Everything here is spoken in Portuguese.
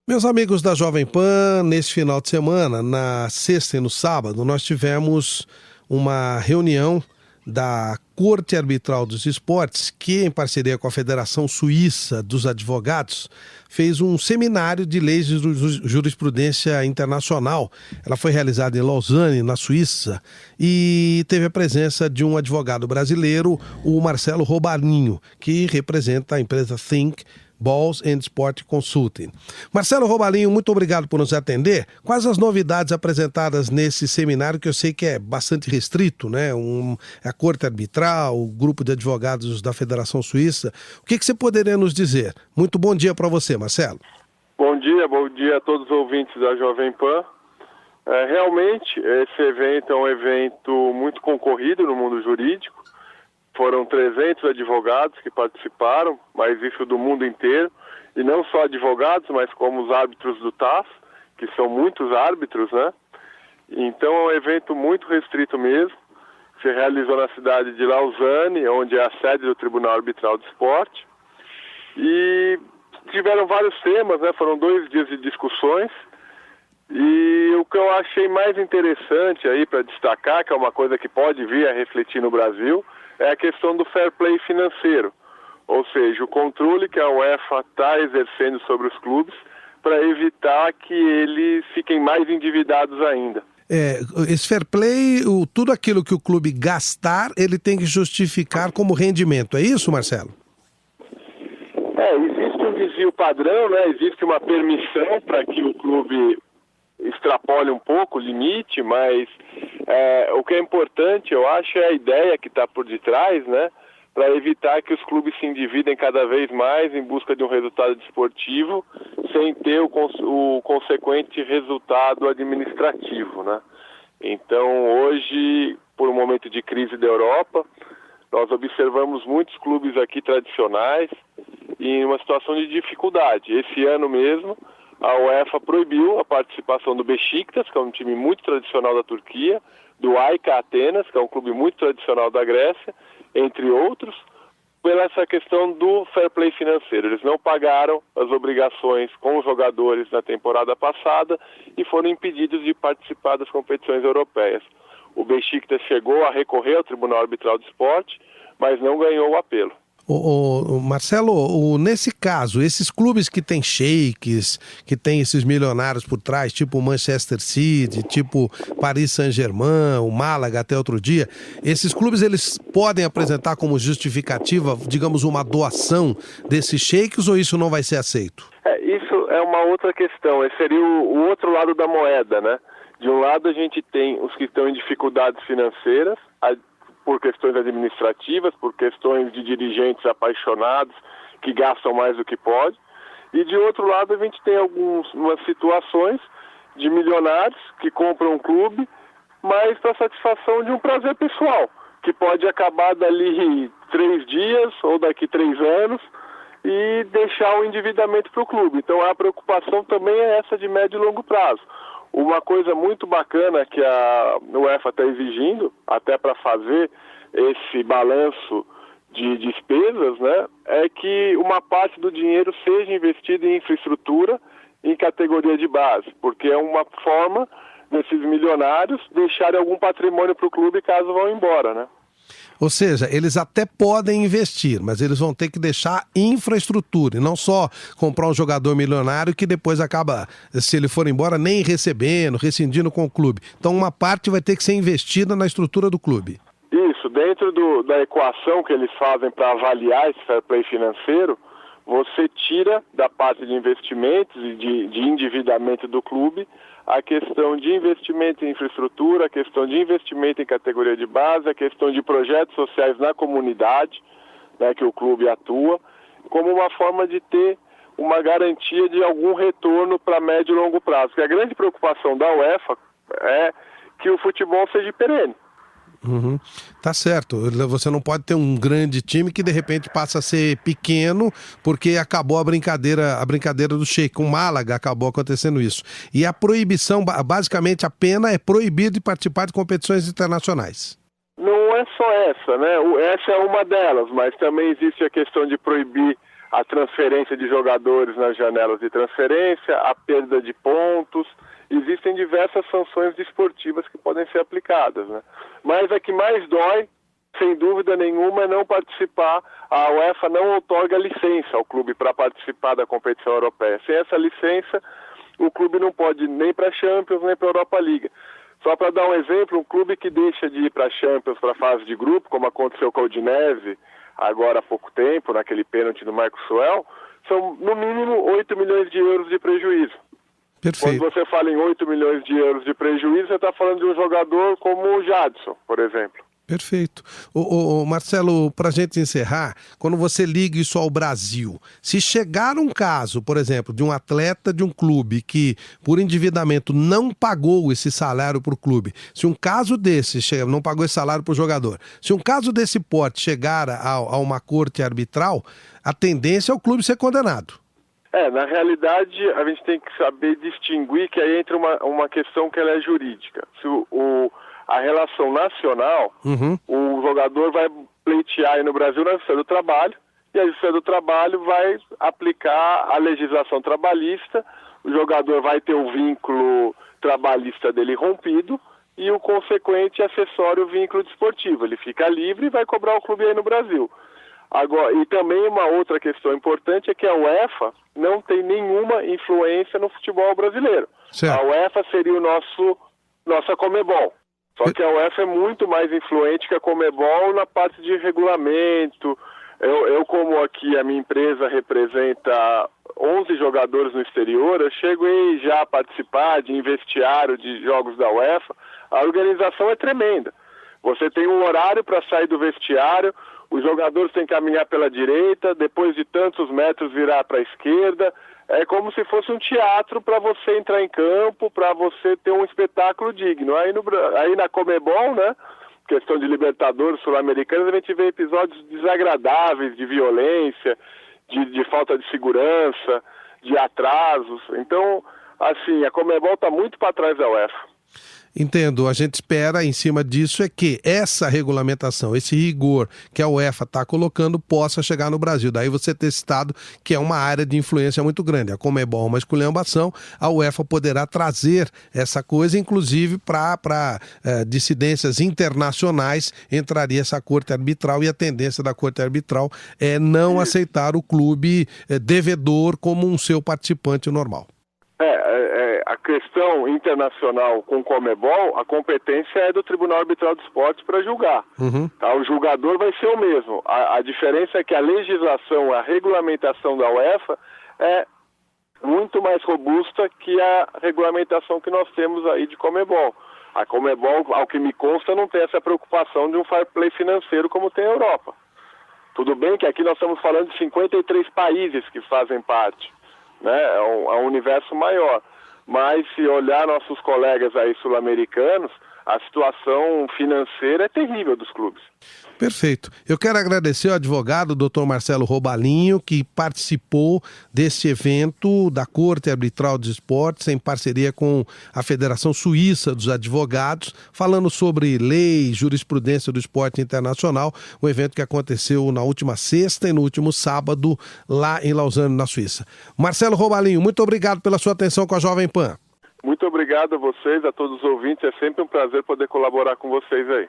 Meus amigos da Jovem Pan, nesse final de semana, na sexta e no sábado, nós tivemos uma reunião da Corte Arbitral dos Esportes, que, em parceria com a Federação Suíça dos Advogados, fez um seminário de leis de jurisprudência internacional. Ela foi realizada em Lausanne, na Suíça, e teve a presença de um advogado brasileiro, o Marcelo Robalinho, que representa a empresa Think Balls and Sport Consulting. Marcelo Robalinho, muito obrigado por nos atender. Quais as novidades apresentadas nesse seminário, que eu sei que é bastante restrito, né? A Corte Arbitral, o grupo de advogados da Federação Suíça. O que você poderia nos dizer? Muito bom dia para você, Marcelo. Bom dia a todos os ouvintes da Jovem Pan. Realmente, esse evento é um evento muito concorrido no mundo jurídico. Foram 300 advogados que participaram, mas isso do mundo inteiro, e não só advogados, mas como os árbitros do TAS, que são muitos árbitros, né? Então é um evento muito restrito mesmo. Se realizou na cidade de Lausanne, onde é a sede do Tribunal Arbitral do Esporte, e tiveram vários temas, né? Foram 2 dias de discussões, e o que eu achei mais interessante aí para destacar, que é uma coisa que pode vir a refletir no Brasil, é a questão do fair play financeiro, ou seja, o controle que a UEFA está exercendo sobre os clubes para evitar que eles fiquem mais endividados ainda. Esse fair play, tudo aquilo que o clube gastar, ele tem que justificar como rendimento, é isso, Marcelo? Existe um desvio padrão, né? Existe uma permissão para que o clube extrapole um pouco o limite, mas o que é importante, eu acho, é a ideia que está por detrás, né, para evitar que os clubes se endividem cada vez mais em busca de um resultado desportivo, sem ter o consequente resultado administrativo, né? Então, hoje, por um momento de crise da Europa, nós observamos muitos clubes aqui tradicionais em uma situação de dificuldade. Esse ano mesmo, a UEFA proibiu a participação do Beşiktaş, que é um time muito tradicional da Turquia, do AEK Atenas, que é um clube muito tradicional da Grécia, entre outros, pela essa questão do fair play financeiro. Eles não pagaram as obrigações com os jogadores na temporada passada e foram impedidos de participar das competições europeias. O Beşiktaş chegou a recorrer ao Tribunal Arbitral do Esporte, mas não ganhou o apelo. Marcelo, nesse caso, esses clubes que têm sheiks, que têm esses milionários por trás, tipo o Manchester City, tipo Paris Saint-Germain, o Málaga até outro dia, esses clubes eles podem apresentar como justificativa, digamos, uma doação desses sheiks, ou isso não vai ser aceito? Isso é uma outra questão, esse seria o outro lado da moeda, né? De um lado a gente tem os que estão em dificuldades financeiras, por questões administrativas, por questões de dirigentes apaixonados que gastam mais do que pode. E de outro lado a gente tem algumas situações de milionários que compram um clube, mas para satisfação de um prazer pessoal, que pode acabar dali 3 dias ou daqui 3 anos e deixar o endividamento para o clube. Então a preocupação também é essa de médio e longo prazo. Uma coisa muito bacana que a UEFA está exigindo, até para fazer esse balanço de despesas, né, é que uma parte do dinheiro seja investida em infraestrutura em categoria de base, porque é uma forma desses milionários deixarem algum patrimônio para o clube caso vão embora, né? Ou seja, eles até podem investir, mas eles vão ter que deixar infraestrutura e não só comprar um jogador milionário que depois acaba, se ele for embora, nem recebendo, rescindindo com o clube. Então uma parte vai ter que ser investida na estrutura do clube. Isso, dentro da equação que eles fazem para avaliar esse fair play financeiro, você tira da parte de investimentos e de endividamento do clube a questão de investimento em infraestrutura, a questão de investimento em categoria de base, a questão de projetos sociais na comunidade, né, que o clube atua, como uma forma de ter uma garantia de algum retorno para médio e longo prazo. Porque a grande preocupação da UEFA é que o futebol seja perene. Uhum. Tá certo, você não pode ter um grande time que de repente passa a ser pequeno porque acabou a brincadeira do Sheik. O Málaga acabou acontecendo isso. E a proibição, basicamente a pena é proibir de participar de competições internacionais. Não é só essa, né? Essa é uma delas, mas também existe a questão de proibir a transferência de jogadores nas janelas de transferência, a perda de pontos. Existem diversas sanções desportivas que podem ser aplicadas, né? Mas a que mais dói, sem dúvida nenhuma, é não participar. A UEFA não outorga licença ao clube para participar da competição europeia. Sem essa licença, o clube não pode ir nem para a Champions, nem para a Europa League. Só para dar um exemplo, um clube que deixa de ir para a Champions, para a fase de grupo, como aconteceu com o Udinese agora há pouco tempo, naquele pênalti do Marco Suel, são no mínimo 8 milhões de euros de prejuízo. Perfeito. Quando você fala em 8 milhões de euros de prejuízo, você está falando de um jogador como o Jadson, por exemplo. Perfeito. Marcelo, para a gente encerrar, quando você liga isso ao Brasil, se chegar um caso, por exemplo, de um atleta de um clube que, por endividamento, não pagou esse salário para o clube, se um caso desse, não pagou esse salário para o jogador, se um caso desse porte chegar a uma corte arbitral, a tendência é o clube ser condenado. Na realidade, a gente tem que saber distinguir que aí entra uma questão que ela é jurídica. Se a relação nacional, o jogador vai pleitear aí no Brasil na Justiça do Trabalho, e a Justiça do Trabalho vai aplicar a legislação trabalhista, o jogador vai ter o vínculo trabalhista dele rompido e o consequente acessório vínculo desportivo. Ele fica livre e vai cobrar o clube aí no Brasil. Agora, e também uma outra questão importante é que a UEFA não tem nenhuma influência no futebol brasileiro. Certo. A UEFA seria nossa Conmebol. Só que a UEFA é muito mais influente que a Conmebol na parte de regulamento. Eu como aqui a minha empresa representa 11 jogadores no exterior, eu chego já a participar de vestiário de jogos da UEFA. A organização é tremenda. Você tem um horário para sair do vestiário, os jogadores têm que caminhar pela direita, depois de tantos metros virar para a esquerda. É como se fosse um teatro para você entrar em campo, para você ter um espetáculo digno. Aí na Conmebol, né, questão de Libertadores sul-americanos, a gente vê episódios desagradáveis de violência, de falta de segurança, de atrasos. Então, assim, a Conmebol está muito para trás da UEFA. Entendo, a gente espera em cima disso é que essa regulamentação, esse rigor que a UEFA está colocando possa chegar no Brasil. Daí você ter citado que é uma área de influência muito grande. A Conmebol é uma esculhambação, a UEFA poderá trazer essa coisa, inclusive para dissidências internacionais entraria essa corte arbitral e a tendência da corte arbitral é não aceitar o clube devedor como um seu participante normal. A questão internacional com o Conmebol, a competência é do Tribunal Arbitral de Esportes para julgar. Tá? O julgador vai ser o mesmo. A diferença é que a legislação, a regulamentação da UEFA é muito mais robusta que a regulamentação que nós temos aí de Conmebol. A Conmebol, ao que me consta, não tem essa preocupação de um fair play financeiro como tem a Europa. Tudo bem que aqui nós estamos falando de 53 países que fazem parte, né? É um universo maior. Mas se olhar nossos colegas aí sul-americanos, a situação financeira é terrível dos clubes. Perfeito. Eu quero agradecer ao advogado Dr. Marcelo Robalinho, que participou desse evento da Corte Arbitral dos Esportes, em parceria com a Federação Suíça dos Advogados, falando sobre lei e jurisprudência do esporte internacional, um evento que aconteceu na última sexta e no último sábado, lá em Lausanne, na Suíça. Marcelo Robalinho, muito obrigado pela sua atenção com a Jovem Pan. Muito obrigado a vocês, a todos os ouvintes. É sempre um prazer poder colaborar com vocês aí.